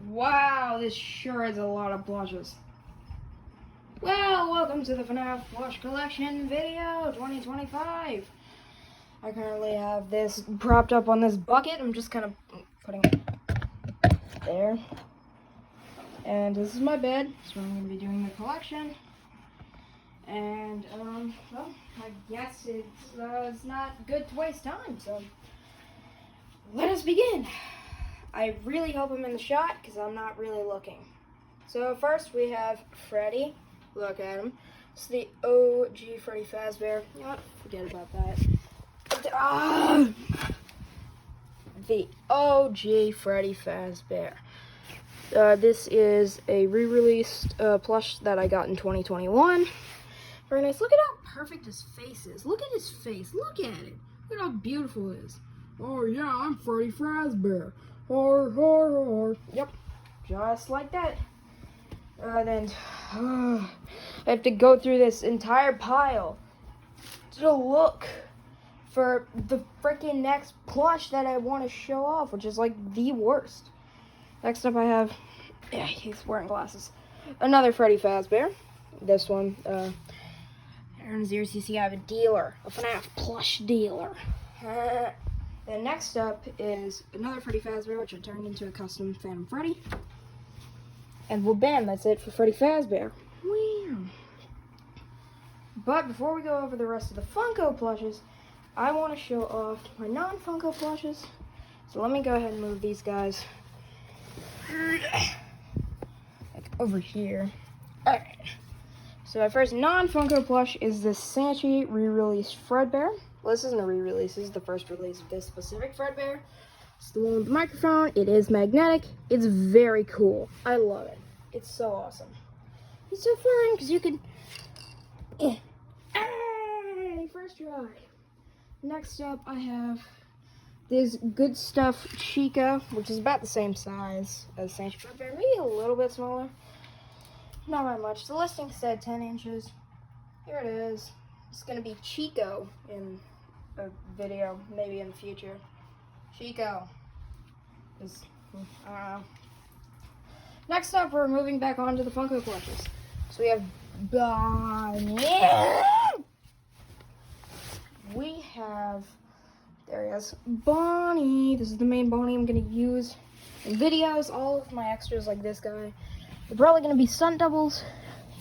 Wow, this sure is a lot of plushes. Well, welcome to the Fnaf plush collection video 2025. I currently have this propped up on this bucket. I'm just kind of putting it there. And this is my bed, so I'm going to be doing the collection. And, well, I guess it's not good to waste time, so let us begin. I really hope I'm in the shot, because I'm not really looking. So first we have Freddy. Look at him. It's the OG Freddy Fazbear. You know what? Forget about that. The OG Freddy Fazbear. This is a re-released plush that I got in 2021. Very nice. Look at how perfect his face is. Look at his face. Look at it. Look at how beautiful it is. Oh yeah, I'm Freddy Fazbear. Yep, just like that. Then I have to go through this entire pile to look for the freaking next plush that I want to show off, which is like the worst. Next up I have, yeah, he's wearing glasses. Another Freddy Fazbear. This one, Aaron 0cc, I have a dealer, a Fnaf plush dealer. Then next up is another Freddy Fazbear, which I turned into a custom Phantom Freddy. And well, bam, that's it for Freddy Fazbear. Wow. But before we go over the rest of the Funko plushes, I want to show off my non-Funko plushes. So let me go ahead and move these guys like over here. Alright. So my first non-Funko plush is this Sanchi re-released Fredbear. Well, this isn't a re-release. This is the first release of this specific Fredbear. It's the one with the microphone. It is magnetic. It's very cool. I love it. It's so awesome. It's so fun because you can... First try. Next up, I have this Good Stuff Chica, which is about the same size as Sanchi Fredbear. Maybe a little bit smaller. Not very much. The listing said 10 inches. Here it is. It's going to be Chico in a video, maybe in the future. Chico. Next up, we're moving back on to the Funko plushes. So we have Bonnie. We have, there he is, Bonnie. This is the main Bonnie I'm going to use in videos. All of my extras, like this guy, they're probably going to be stunt doubles,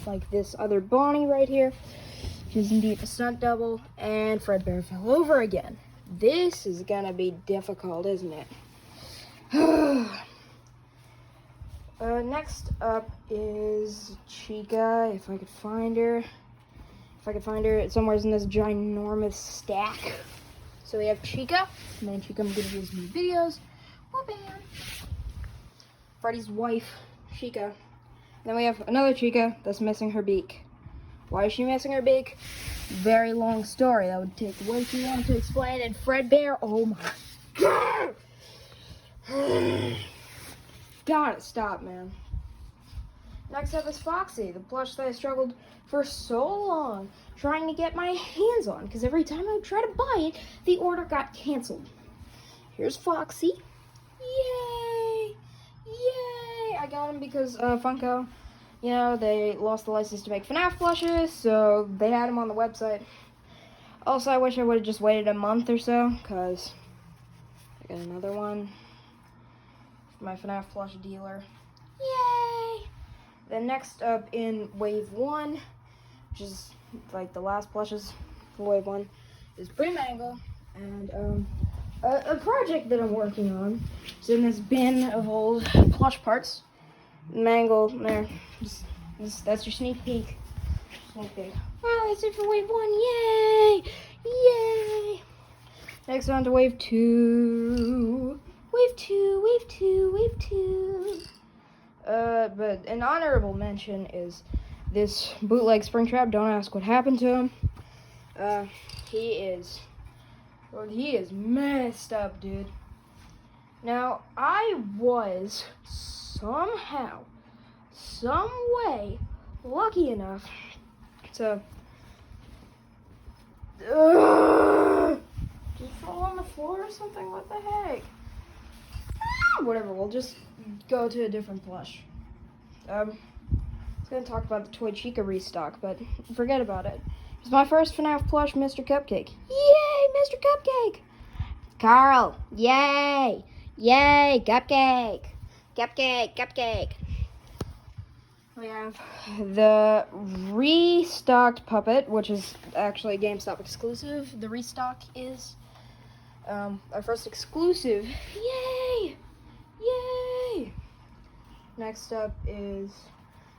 like this other Bonnie right here. She's indeed a stunt double, and Fredbear fell over again. This is gonna be difficult, isn't it? Next up is Chica, if I could find her. It's somewhere in this ginormous stack. So we have Chica, and then Chica I'm gonna use in videos. Oh, bam. Freddy's wife, Chica. Then we have another Chica that's missing her beak. Why is she missing her beak? Very long story. That would take way too long to explain. And Fredbear, oh my god. Gotta stop, man. Next up is Foxy, the plush that I struggled for so long trying to get my hands on, because every time I would try to buy it, the order got canceled. Here's Foxy. Yay! Yay! I got him because Funko, you know, they lost the license to make Fnaf plushes, so they had them on the website. Also, I wish I would have just waited a month or so, because I got another one for my Fnaf plush dealer. Yay! Then next up in Wave 1, which is like the last plushes for Wave 1, is Mangle, and a project that I'm working on is in this bin of old plush parts. Mangle, there. That's your sneak peek. Well, that's it for Wave 1. Yay! Yay! Next on to Wave 2. Wave 2. But an honorable mention is this bootleg Springtrap. Don't ask what happened to him. He is messed up, dude. Now, I was somehow, some way, lucky enough to did you fall on the floor or something? What the heck? Whatever, we'll just go to a different plush. I was gonna talk about the Toy Chica restock, but forget about it. It's my first FNAF plush, Mr. Cupcake. Yay, Mr. Cupcake! Carl, yay! Yay, Cupcake! Cupcake, Cupcake! We have the restocked puppet, which is actually a GameStop exclusive. The restock is our first exclusive. Yay! Yay! Next up is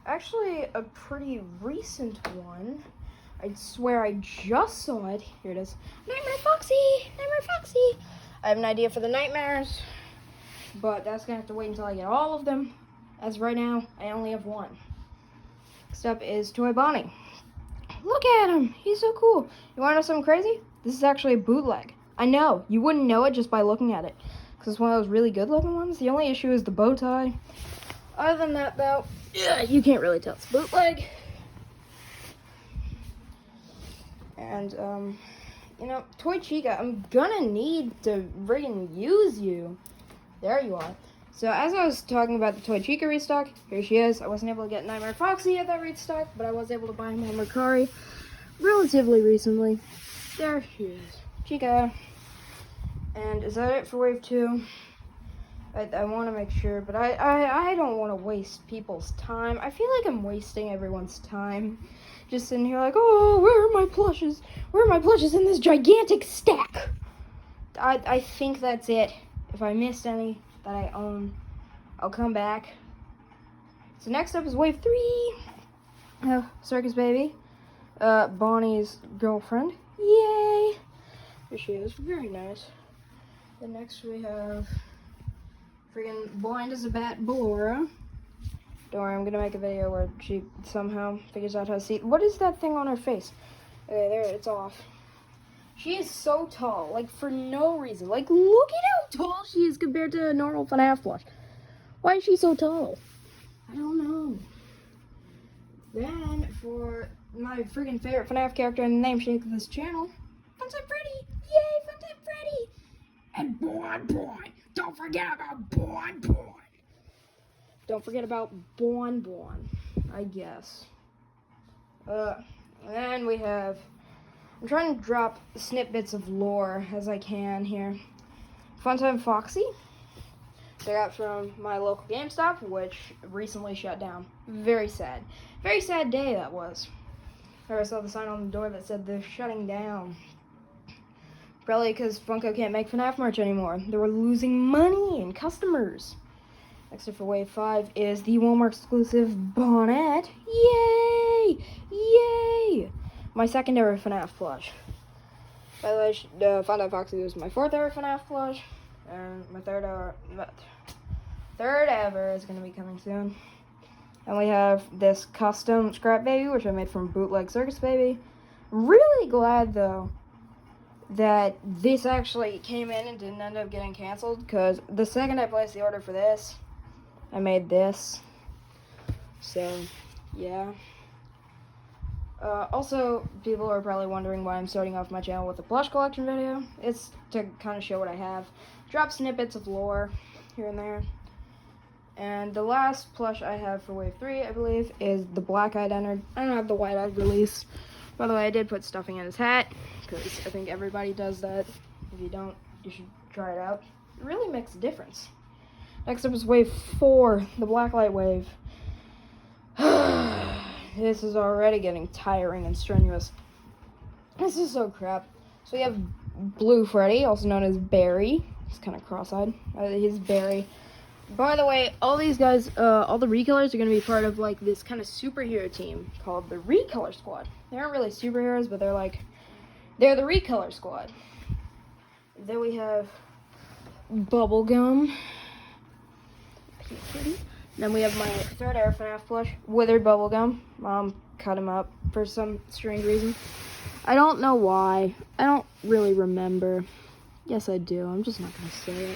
actually a pretty recent one. I swear I just saw it. Here it is. Nightmare Foxy! Nightmare Foxy! I have an idea for the nightmares, but that's gonna have to wait until I get all of them. As of right now, I only have one. Next up is Toy Bonnie. Look at him! He's so cool. You wanna know something crazy? This is actually a bootleg. I know. You wouldn't know it just by looking at it, because it's one of those really good looking ones. The only issue is the bow tie. Other than that, though, yeah, you can't really tell it's bootleg. And, you know, Toy Chica, I'm gonna need to friggin' use you. There you are. So, as I was talking about the Toy Chica restock, here she is. I wasn't able to get Nightmare Foxy at that restock, but I was able to buy him on Mercari relatively recently. There she is. Chica. And is that it for Wave 2? I want to make sure, but I don't want to waste people's time. I feel like I'm wasting everyone's time. Just sitting here like, oh, where are my plushes? Where are my plushes in this gigantic stack? I think that's it. If I missed any that I own, I'll come back. So next up is Wave 3. Circus Baby. Bonnie's girlfriend. Yay! Here she is. Very nice. Then next we have friggin' blind as a bat Ballora. Don't worry, I'm gonna make a video where she somehow figures out how to see. What is that thing on her face? Okay, there, it's off. She is so tall, like for no reason. Like, look at how tall she is compared to a normal FNAF plush. Why is she so tall? I don't know. Then, for my friggin' favorite FNAF character and the namesake of this channel, Funtime Freddy! Yay, Funtime Freddy! And Bon Bon! Don't forget about Bon Bon! Don't forget about Bon Bon, I guess. And then we have, I'm trying to drop snippets of lore as I can here. Funtime Foxy, I got from my local GameStop, which recently shut down. Very sad. Very sad day that was. I saw the sign on the door that said they're shutting down. Probably because Funko can't make FNAF merch anymore. They were losing money and customers. Next up for Wave 5 is the Walmart exclusive Bonnet. Yay! Yay! My second ever FNAF plush. By the way, Funtime Foxy was my fourth ever FNAF plush. And my third ever is going to be coming soon. And we have this custom Scrap Baby, which I made from Bootleg Circus Baby. I'm really glad, though, that this actually came in and didn't end up getting canceled, because the second I placed the order for this, I made this. So, yeah. Also, people are probably wondering why I'm starting off my channel with a plush collection video. It's to kind of show what I have. Drop snippets of lore here and there. And the last plush I have for Wave 3, I believe, is the Black-Eyed Ennard. I don't have the White-Eyed release. By the way, I did put stuffing in his hat, because I think everybody does that. If you don't, you should try it out. It really makes a difference. Next up is Wave 4, the Blacklight Wave. This is already getting tiring and strenuous. This is so crap. So we have Blue Freddy, also known as Barry. He's kind of cross-eyed. He's Barry. By the way, all these guys, all the recolors are going to be part of, like, this kind of superhero team called the Recolor Squad. They aren't really superheroes, but they're the Recolor Squad. Then we have Bubblegum. Then we have my third ever FNAF plush, Withered Bubblegum. Mom cut him up for some strange reason. I don't know why. I don't really remember. Yes, I do. I'm just not going to say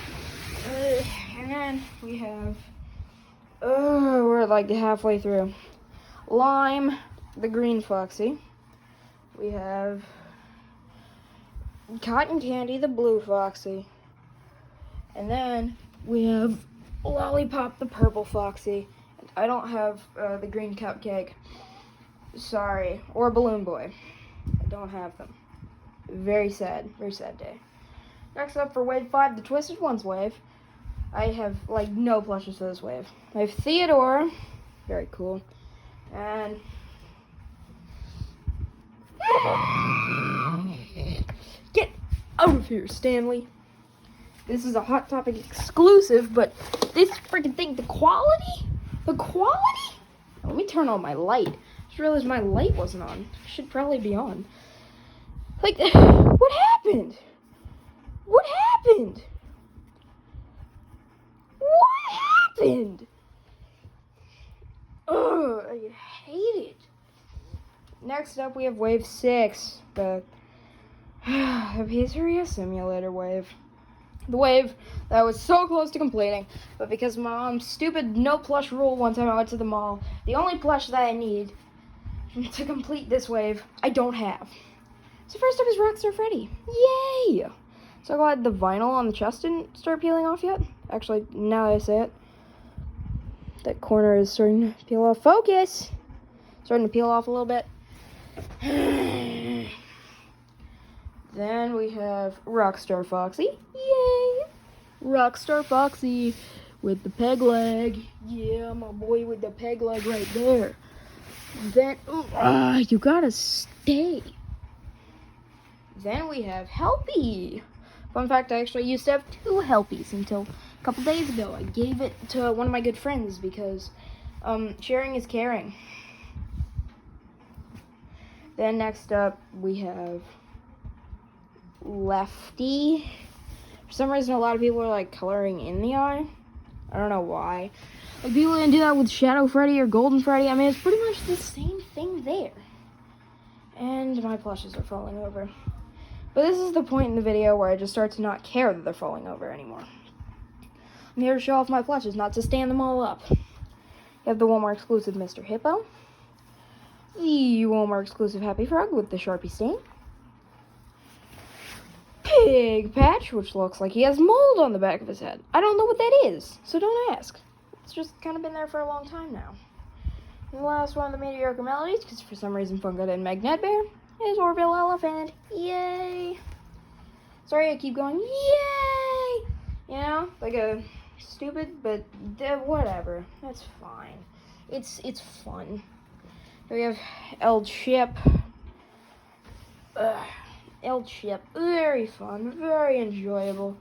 it. And then we have, we're like halfway through. Lime, the Green Foxy. We have Cotton Candy, the Blue Foxy. And then we have Lollipop the purple Foxy. I don't have the green cupcake. Sorry. Or Balloon Boy. I don't have them. Very sad day. Next up for wave 5, the Twisted Ones wave. I have like no plushes for this wave. I have Theodore. Very cool. And get out of here, Stanley. This is a Hot Topic exclusive, but this freaking thing, the quality? Let me turn on my light. I just realized my light wasn't on. It should probably be on. Like, what happened? What happened? Ugh, I hate it. Next up, we have Wave 6, the Pizzeria Simulator wave. The wave that I was so close to completing, but because my mom's stupid no plush rule one time I went to the mall, the only plush that I need to complete this wave, I don't have. So first up is Rockstar Freddy. Yay! So glad the vinyl on the chest didn't start peeling off yet. Actually, now that I say it, that corner is starting to peel off. Focus! Starting to peel off a little bit. Then we have Rockstar Foxy. Yay! Rockstar Foxy with the peg leg. Yeah, my boy with the peg leg right there. Then, you gotta stay. Then we have Helpy. Fun fact, I actually used to have 2 Helpies until a couple days ago. I gave it to one of my good friends because sharing is caring. Then next up, we have Lefty. For some reason, a lot of people are like coloring in the eye. I don't know why. Like, people didn't do that with Shadow Freddy or Golden Freddy. I mean, it's pretty much the same thing there. And my plushes are falling over. But this is the point in the video where I just start to not care that they're falling over anymore. I'm here to show off my plushes, not to stand them all up. You have the Walmart exclusive Mr. Hippo. The Walmart exclusive Happy Frog with the Sharpie stain. Pig Patch, which looks like he has mold on the back of his head. I don't know what that is, so don't ask. It's just kind of been there for a long time now. And the last one of the mediocre melodies, because for some reason Funko didn't make Ned Bear, is Orville Elephant. Yay! Sorry I keep going, yay! You know, like a stupid, but whatever. That's fine. It's fun. Here we have El Chip. El Chip, very fun, very enjoyable.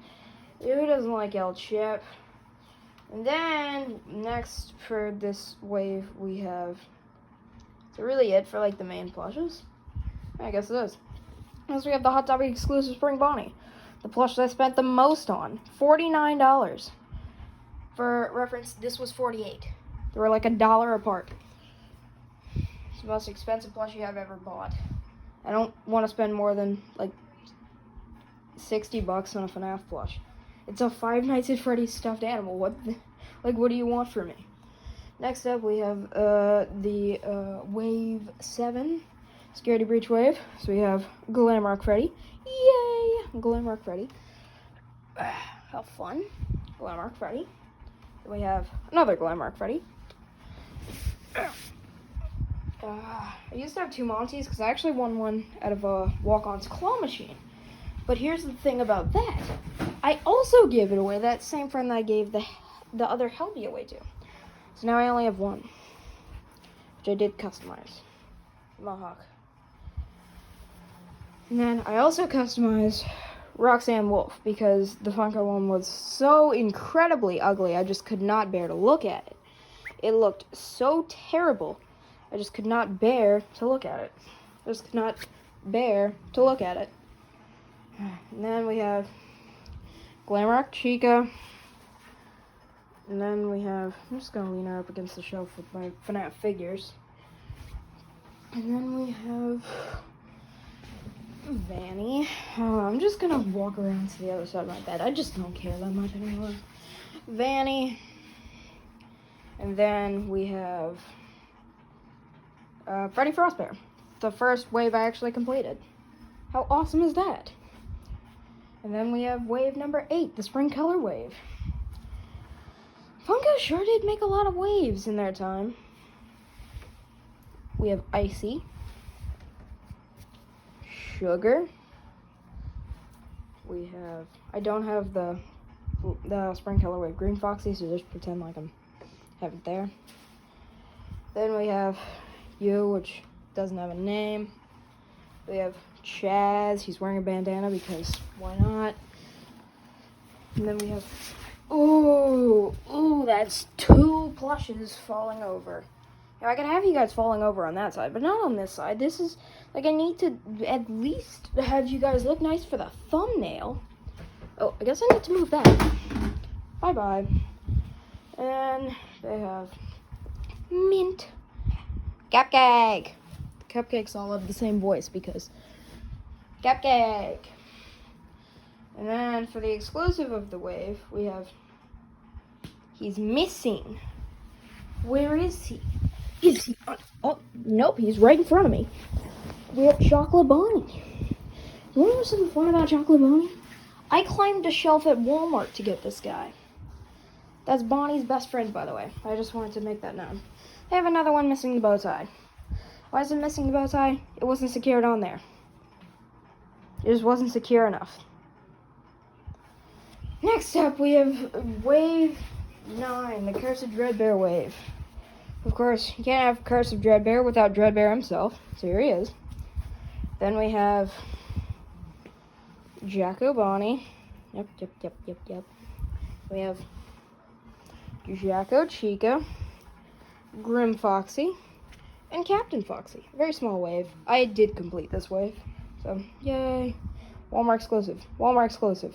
Who doesn't like El Chip? And then, next for this wave, we have, is it really it for like the main plushes? I guess it is. Next we have the Hot Topic exclusive Spring Bonnie. The plush that I spent the most on, $49. For reference, this was $48. They were like $1 apart. It's the most expensive plushie I've ever bought. I don't want to spend more than like $60 on a Fnaf plush. It's a Five Nights at Freddy's stuffed animal. What do you want from me? Next up, we have the Wave 7 Security Breach Wave. So we have Glamrock Freddy. Yay! Glamrock Freddy. How fun. Glamrock Freddy. Then we have another Glamrock Freddy. I used to have 2 Monties because I actually won one out of a Walk-On's claw machine. But here's the thing about that. I also gave it away, that same friend that I gave the other Helpy away to. So now I only have 1, which I did customize. Mohawk. And then I also customized Roxanne Wolf because the Funko one was so incredibly ugly, I just could not bear to look at it. It looked so terrible. I just could not bear to look at it. Just could not bear to look at it. And then we have Glamrock Chica. And then we have, I'm just going to lean her up against the shelf with my Fnaf figures. And then we have Vanny. I'm just going to walk around to the other side of my bed. I just don't care that much anymore. Vanny. And then we have Freddy Frostbear, the first wave I actually completed. How awesome is that? And then we have wave number 8, the Spring Color Wave. Funko sure did make a lot of waves in their time. We have Icy, Sugar. We have, I don't have the spring color wave Green Foxy, so just pretend like I have it there. Then we have You, which doesn't have a name. We have Chaz, he's wearing a bandana because why not? And then we have, ooh, that's 2 plushes falling over. Now, I can have you guys falling over on that side, but not on this side. This is, like, I need to at least have you guys look nice for the thumbnail. Oh, I guess I need to move that. Bye-bye. And they have Mint. Cupcake. The cupcakes all have the same voice because Cupcake. And then for the exclusive of the wave, we have, he's missing. Where is he? Is he? Oh, nope, he's right in front of me. We have Chocolate Bonnie. You want to know something fun about Chocolate Bonnie? I climbed a shelf at Walmart to get this guy. That's Bonnie's best friend, by the way. I just wanted to make that known. I have another one missing the bow tie. Why is it missing the bow tie? It wasn't secured on there. It just wasn't secure enough. Next up, we have Wave 9, the Curse of Dreadbear wave. Of course, you can't have Curse of Dreadbear without Dreadbear himself, so here he is. Then we have Jacko Bonnie. Yep. We have Jacko Chica, Grim Foxy, and Captain Foxy. Very small wave. I did complete this wave, so yay. Walmart exclusive. Walmart exclusive.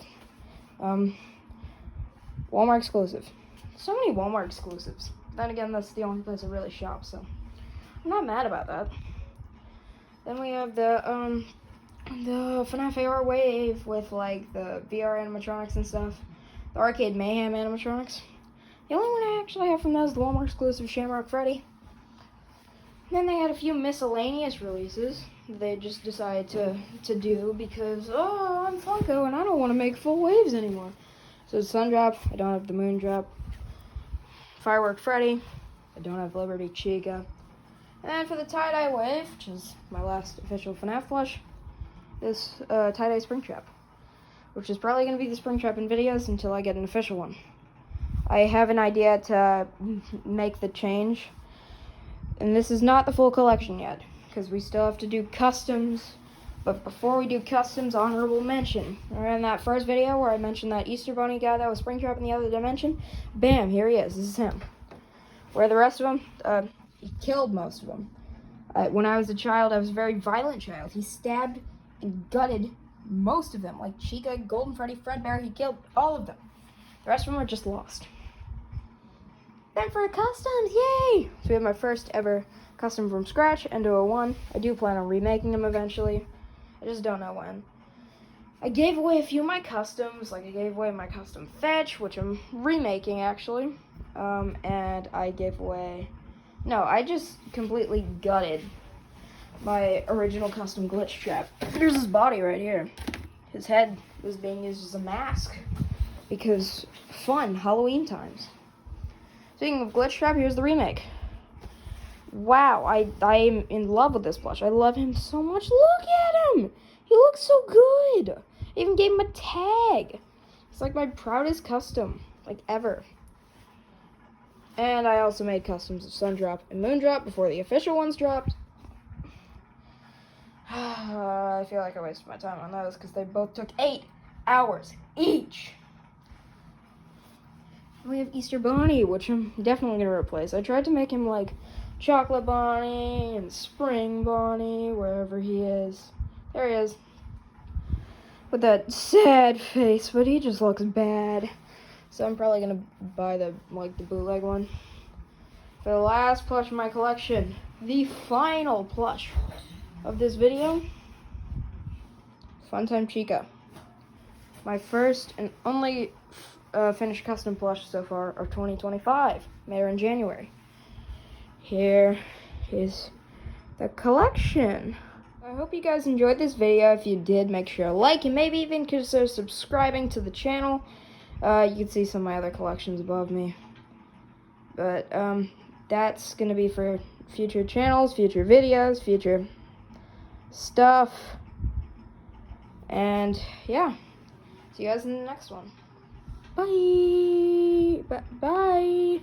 Walmart exclusive. So many Walmart exclusives. Then again, that's the only place I really shop, so I'm not mad about that. Then we have the Fnaf AR wave with like the VR animatronics and stuff. The Arcade Mayhem animatronics. The only one I actually have from that is the Walmart exclusive Shamrock Freddy. Then they had a few miscellaneous releases they just decided to do because, oh, I'm Funko and I don't want to make full waves anymore. So Sun Drop, I don't have the Moon Drop. Firework Freddy, I don't have Liberty Chica. And then for the tie-dye wave, which is my last official FNAF plush, this tie-dye Springtrap, which is probably going to be the Springtrap in videos until I get an official one. I have an idea to make the change, and this is not the full collection yet, because we still have to do customs. But before we do customs, honorable mention. In that first video where I mentioned that Easter Bunny guy that was Springtrap in the other dimension, bam, here he is. This is him. Where the rest of them, he killed most of them. When I was a child, I was a very violent child. He stabbed and gutted most of them. Like Chica, Golden Freddy, Fredbear, he killed all of them. The rest of them are just lost. Then for customs, yay! So we have my first ever custom from scratch, Endo01. I do plan on remaking them eventually. I just don't know when. I gave away a few of my customs, like I gave away my custom Fetch, which I'm remaking actually. And I gave away, no, I just completely gutted my original custom Glitch Trap. Here's his body right here. His head was being used as a mask because fun, Halloween times. Speaking of Glitch Trap, here's the remake. Wow, I'm in love with this plush. I love him so much. Look at him! He looks so good! I even gave him a tag. It's like my proudest custom, like ever. And I also made customs of Sun Drop and Moon Drop before the official ones dropped. I feel like I wasted my time on those because they both took 8 hours each. We have Easter Bonnie, which I'm definitely going to replace. I tried to make him like Chocolate Bonnie and Spring Bonnie, wherever he is. There he is. With that sad face, but he just looks bad. So I'm probably going to buy the bootleg one. For the last plush in my collection, the final plush of this video, Funtime Chica. My first and only finished custom plush so far of 2025, May or in January. Here is the collection. I hope you guys enjoyed this video. If you did, make sure to like and maybe even consider subscribing to the channel. You can see some of my other collections above me. But that's gonna be for future channels, future videos, future stuff. And yeah, see you guys in the next one. Bye. Bye.